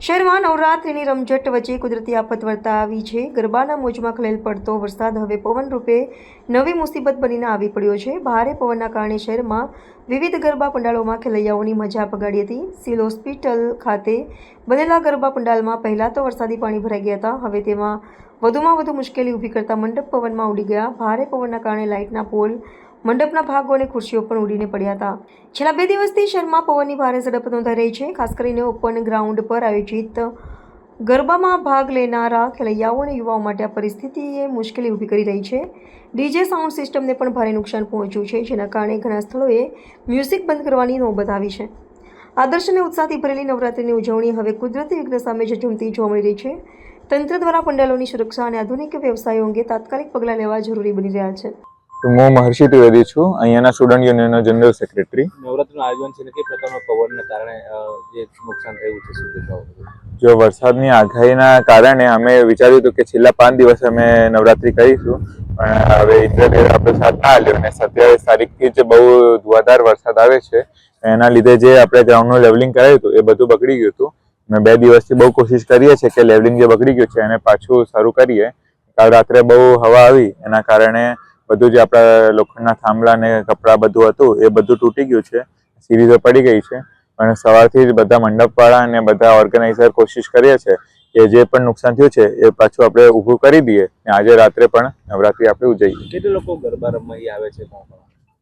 શહેરમાં નવરાત્રિની રમઝટ વચ્ચે કુદરતી આફત વર્તા આવી છે। ગરબાના મોજમાં ખલેલ પડતો વરસાદ હવે પવન રૂપે નવી મુસીબત બનીને આવી પડ્યો છે। ભારે પવનના કારણે શહેરમાં વિવિધ ગરબા પંડાલોમાં ખેલૈયાઓની મજા પગાડી હતી। સિવિલ હોસ્પિટલ ખાતે બનેલા ગરબા પંડાલમાં પહેલા તો વરસાદી પાણી ભરાઈ ગયા હતા, હવે તેમાં વધુમાં વધુ મુશ્કેલી ઊભી કરતા મંડપ પવનમાં ઉડી ગયા। ભારે પવનના કારણે લાઇટના પોલ, મંડપના ભાગો અને ખુરશીઓ પણ ઉડીને પડ્યા હતા। છેલ્લા 2 દિવસથી શહેરમાં પવનની ભારે ઝડપ નોંધાઈ રહી છે। ખાસ કરીને ઓપન ગ્રાઉન્ડ પર આયોજિત ગરબામાં ભાગ લેનારા ખેલૈયાઓ અને યુવાઓ માટે આ પરિસ્થિતિએ મુશ્કેલી ઊભી કરી રહી છે। ડીજે સાઉન્ડ સિસ્ટમને પણ ભારે નુકસાન પહોંચ્યું છે, જેના કારણે ઘણા સ્થળોએ મ્યુઝિક બંધ કરવાની નોબત આવી છે। આદર્શ અને ઉત્સાહથી ભરેલી નવરાત્રિની ઉજવણી હવે કુદરતી વિઘ્ન સામે ઝઝૂમતી જોવા મળી રહી છે। તંત્ર દ્વારા પંડાલોની સુરક્ષા અને આધુનિક વ્યવસાયો અંગે તાત્કાલિક પગલાં લેવા જરૂરી બની રહ્યા છે। હું મહર્ષિ ત્રિવેદી છું, અહીંયાના સ્ટુડન્ટ યુનિયનનો જનરલ સેક્રેટરી। નવરાત્રીનું આયોજન છે ને કઈ પ્રકારના પવનને કારણે જે નુકસાન થયું છે શું કહેશો? જો વરસાદની આગાહીના કારણે અમે વિચાર્યું હતું કે છેલ્લા 5 દિવસ અમે નવરાત્રી કરીશું, પણ હવે ઇન્દ્રદેવ આપણો સાથ ના આપ્યો અને 27 તારીખથી જ બહુ ધુવાધાર વરસાદ આવે છે। એના લીધે જે આપણે ગ્રાઉન્ડનું લેવલિંગ કરાયું હતું એ બધું બગડી ગયું હતું। અમે 2 દિવસથી બહુ કોશિશ કરીએ છીએ કે લેવલિંગ જે બગડી ગયું છે એને પાછું શરૂ કરીએ। કાલ રાત્રે બહુ હવા આવી, એના કારણે બધું જે આપણા લોખંડના થાંભલા ને કપડાં બધું હતું એ બધું તૂટી ગયું છે, સીરીઝો પડી ગઈ છે। અને સવારથી જ બધા મંડપવાળા અને બધા ઓર્ગેનાઇઝર કોશિશ કરીએ છે કે જે પણ નુકસાન થયું છે એ પાછું આપણે ઊભું કરી દઈએ અને આજે રાત્રે પણ નવરાત્રી આપણે ઉજવીએ। કેટલા લોકો ગરબા રમવા આવે છે?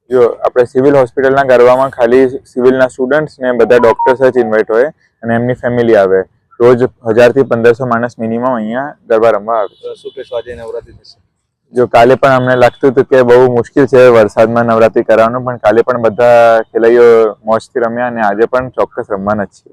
જો આપણે સિવિલ હોસ્પિટલના ગરબામાં ખાલી સિવિલના સ્ટુડન્ટ્સ ને બધા ડોક્ટર્સ જ ઇન્વાઇટ હોય અને એમની ફેમિલી આવે। રોજ 1000 થી 1500 માણસ મિનિમમ અહીંયા ગરબા રમવા આવે। શું કહેશો આજે નવરાત્રી થશે? જો કાલે પણ અમને લાગતું હતું કે બહુ મુશ્કેલ છે વરસાદમાં નવરાત્રી કરવાનું, પણ કાલે પણ બધા ખેલૈયાઓ મોજથી રમ્યા અને આજે પણ ચોક્કસ રમવાના જ છે।